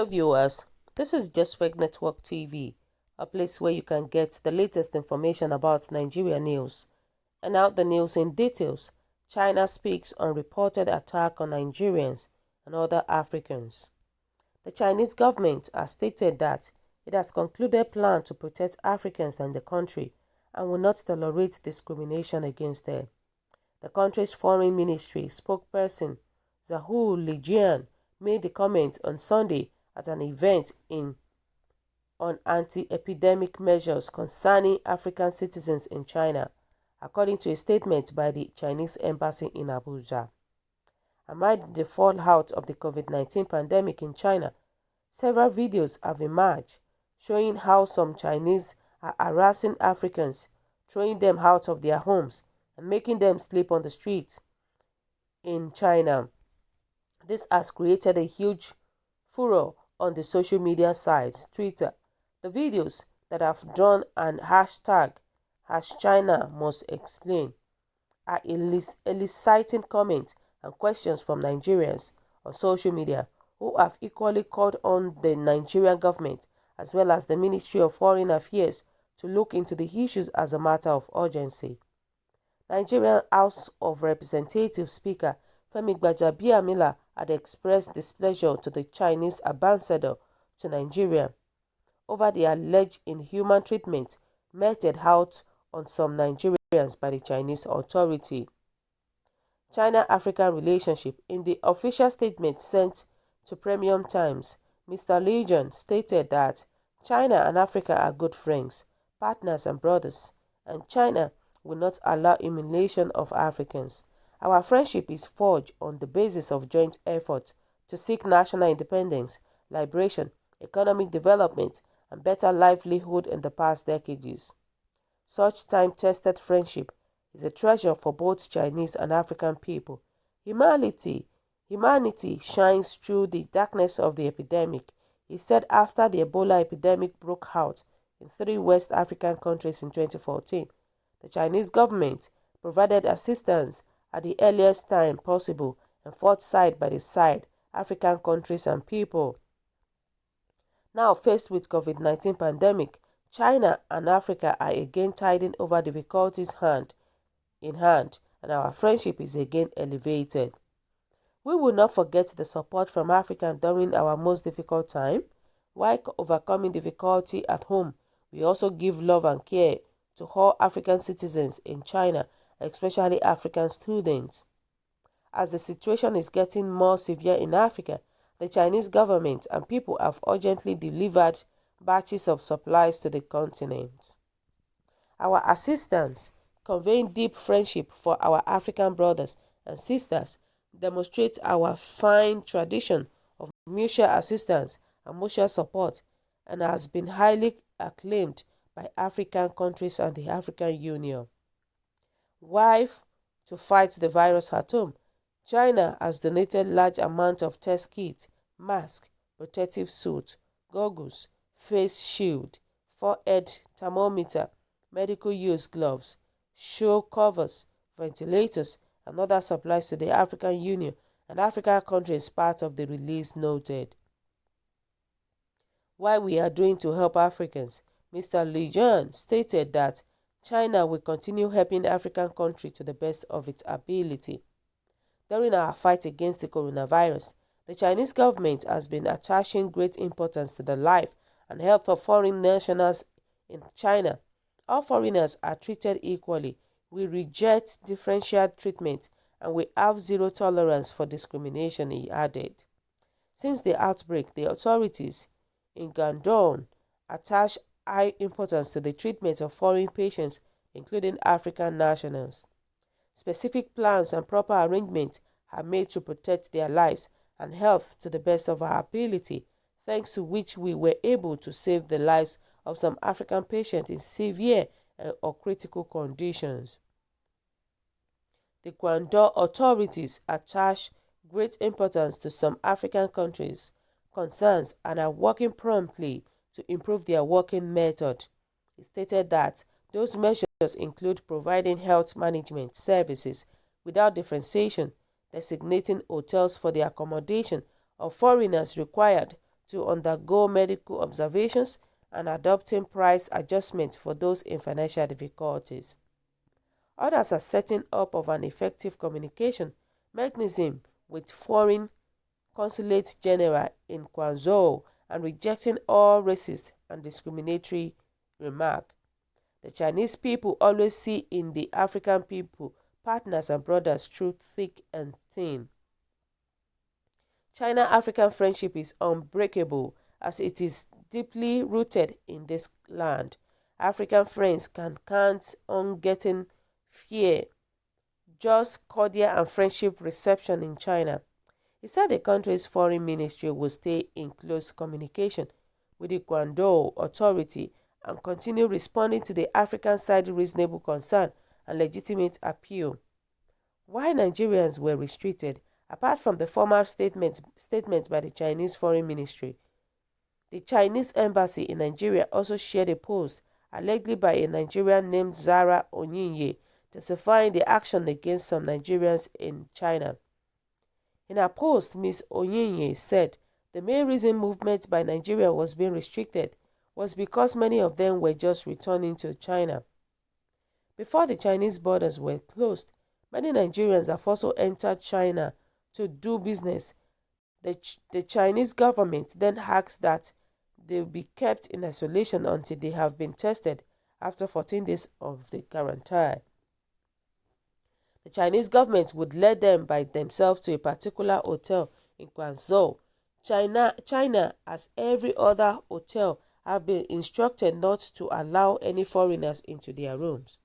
Hello viewers, this is Just Fake Network TV, a place where you can get the latest information about Nigerian news. And now the news in details. China speaks on reported attack on Nigerians and other Africans. The Chinese government has stated that it has concluded plan to protect Africans in the country and will not tolerate discrimination against them. The country's foreign ministry spokesperson ÇH1ñ made the comment on Sunday at an event on anti-epidemic measures concerning African citizens in China, according to a statement by the Chinese embassy in Abuja. Amid the fallout of the COVID-19 pandemic in China, several videos have emerged showing how some Chinese are harassing Africans, throwing them out of their homes and making them sleep on the streets in China. This has created a huge furor on the social media sites, Twitter. The videos that have drawn an hashtag #ChinaMustExplain are eliciting comments and questions from Nigerians on social media who have equally called on the Nigerian government as well as the Ministry of Foreign Affairs to look into the issues as a matter of urgency. Nigerian House of Representatives Speaker Femi Gbajabiamila had expressed displeasure to the Chinese ambassador to Nigeria over the alleged inhuman treatment meted out on some Nigerians by the Chinese authority. China-African relationship. In the official statement sent to Premium Times, Mr. L1V1ñ stated that China and Africa are good friends, partners and brothers, and China will not allow humiliation of Africans. Our friendship is forged on the basis of joint efforts to seek national independence, liberation, economic development, and better livelihood in the past decades. Such time-tested friendship is a treasure for both Chinese and African people. Humanity shines through the darkness of the epidemic, he said after the Ebola epidemic broke out in 3 West African countries in 2014. The Chinese government provided assistance at the earliest time possible and fought side by side African countries and people. Now faced with COVID-19 pandemic, China and Africa are again tiding over difficulties hand in hand, and our friendship is again elevated. We will not forget the support from Africa during our most difficult time. While overcoming difficulty at home, we also give love and care to all African citizens in China, especially African students. As the situation is getting more severe in Africa, the Chinese government and people have urgently delivered batches of supplies to the continent. Our assistance, conveying deep friendship for our African brothers and sisters, demonstrates our fine tradition of mutual assistance and mutual support, and has been highly acclaimed by African countries and the African Union. While to fight the virus at home, China has donated large amounts of test kits, masks, protective suits, goggles, face shield, forehead thermometer, medical use gloves, shoe covers, ventilators, and other supplies to the African Union and African countries part of the release noted. What we are doing to help Africans, Mr. L1V1ñ stated that China will continue helping African countries to the best of its ability. During our fight against the coronavirus, the Chinese government has been attaching great importance to the life and health of foreign nationals in China. All foreigners are treated equally. We reject differential treatment and we have zero tolerance for discrimination, he added. Since the outbreak, the authorities in Guangdong attach high importance to the treatment of foreign patients, including African nationals. Specific plans and proper arrangements are made to protect their lives and health to the best of our ability, thanks to which we were able to save the lives of some African patients in severe or critical conditions. The Guangdong authorities attach great importance to some African countries' concerns and are working promptly to improve their working method. He stated that those measures include providing health management services without differentiation, designating hotels for the accommodation of foreigners required to undergo medical observations and adopting price adjustment for those in financial difficulties. Others are setting up of an effective communication mechanism with foreign consulate general in Guangzhou and rejecting all racist and discriminatory remark. The Chinese people always see in the African people partners and brothers through thick and thin. China-African friendship is unbreakable as it is deeply rooted in this land. African friends can count on getting fair, just cordial and friendship reception in China. He said the country's foreign ministry will stay in close communication with the Guangdong authority and continue responding to the African side reasonable concern and legitimate appeal. Why Nigerians were restricted, apart from the formal statement by the Chinese Foreign Ministry, the Chinese embassy in Nigeria also shared a post allegedly by a Nigerian named ÇH1ñ justifying the action against some Nigerians in China. In her post, Ms. Onyinye said the main reason movement by Nigeria was being restricted was because many of them were just returning to China. Before the Chinese borders were closed, many Nigerians have also entered China to do business. The Chinese government then asked that they be kept in isolation until they have been tested after 14 days of the quarantine. The Chinese government would lead them by themselves to a particular hotel in Guangzhou. China, as every other hotel, have been instructed not to allow any foreigners into their rooms.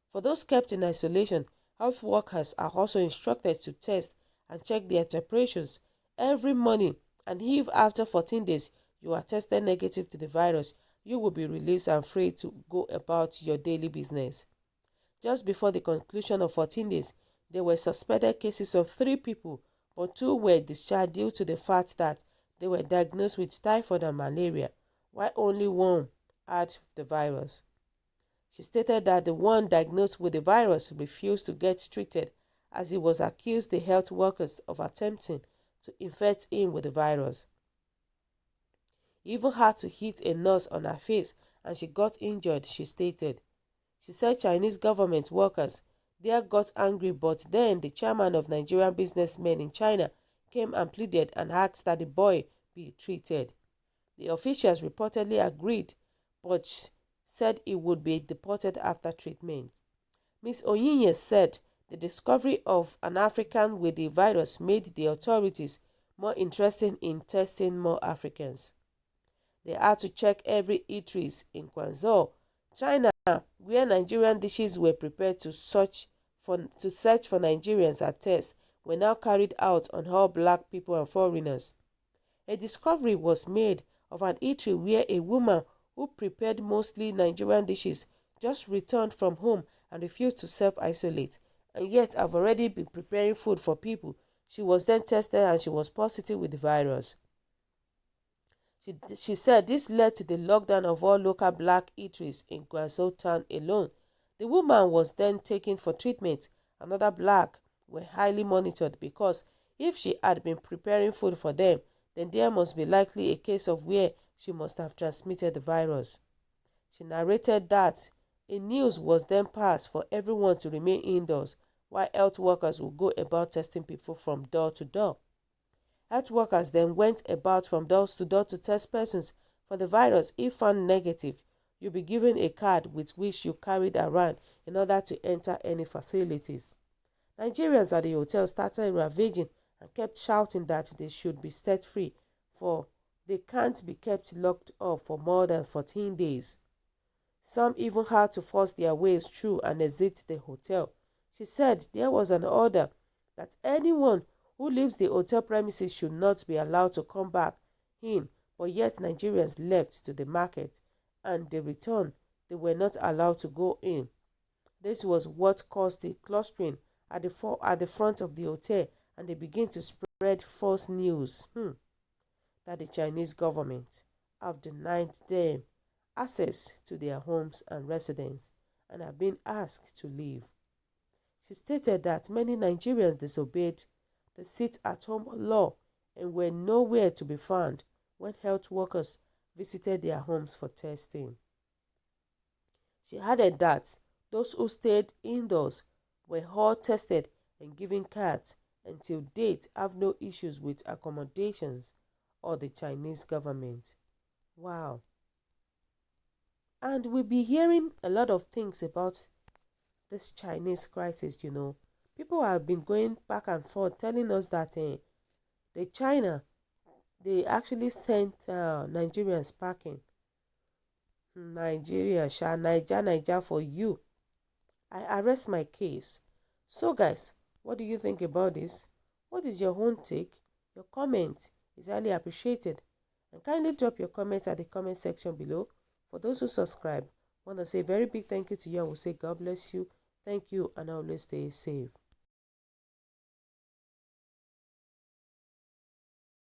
For those kept in isolation, health workers are also instructed to test and check their temperatures every morning, and if after 14 days you are tested negative to the virus, you will be released and free to go about your daily business. Just before the conclusion of 14 days, there were suspected cases of 3 people, but 2 were discharged due to the fact that they were diagnosed with typhoid and malaria, while only 1 had the virus. She stated that the one diagnosed with the virus refused to get treated as he was accused the health workers of attempting to infect him with the virus. He even had to hit a nurse on her face and she got injured, she stated. She said Chinese government workers there got angry, but then the chairman of Nigerian businessmen in China came and pleaded and asked that the boy be treated. The officials reportedly agreed, but said he would be deported after treatment. Ms. Onyinye said the discovery of an African with the virus made the authorities more interested in testing more Africans. They had to check every eateries in Guangzhou, China, where Nigerian dishes were prepared to search for Nigerians at tests were now carried out on all black people and foreigners. A discovery was made of an eatery where a woman who prepared mostly Nigerian dishes just returned from home and refused to self-isolate, and yet have already been preparing food for people. She was then tested and she was positive with the virus. She said this led to the lockdown of all local black eateries in Guangzhou town alone. The woman was then taken for treatment. Another black were highly monitored because if she had been preparing food for them, then there must be likely a case of where she must have transmitted the virus. She narrated that a news was then passed for everyone to remain indoors, while health workers would go about testing people from door to door. Health workers then went about from door to door to test persons for the virus. If found negative, you'll be given a card with which you carried around in order to enter any facilities. Nigerians at the hotel started ravaging and kept shouting that they should be set free, for they can't be kept locked up for more than 14 days. Some even had to force their ways through and exit the hotel. She said there was an order that anyone who leaves the hotel premises should not be allowed to come back in, but yet Nigerians left to the market and they returned. They were not allowed to go in. This was what caused the clustering at the front of the hotel, and they began to spread false news that the Chinese government have denied them access to their homes and residence and have been asked to leave. She stated that many Nigerians disobeyed the sit-at-home law and were nowhere to be found, when health workers visited their homes for testing. She added that those who stayed indoors were all tested and given cards, and till date have no issues with accommodations or the Chinese government. Wow. And we'll be hearing a lot of things about this Chinese crisis, you know. People have been going back and forth telling us that the China, they actually sent Nigerians packing. Niger for you. I arrest my case. So guys, what do you think about this? What is your own take? Your comment is highly appreciated. And kindly drop your comments at the comment section below. For those who subscribe, I want to say a very big thank you to you and will say God bless you. Thank you and always stay safe.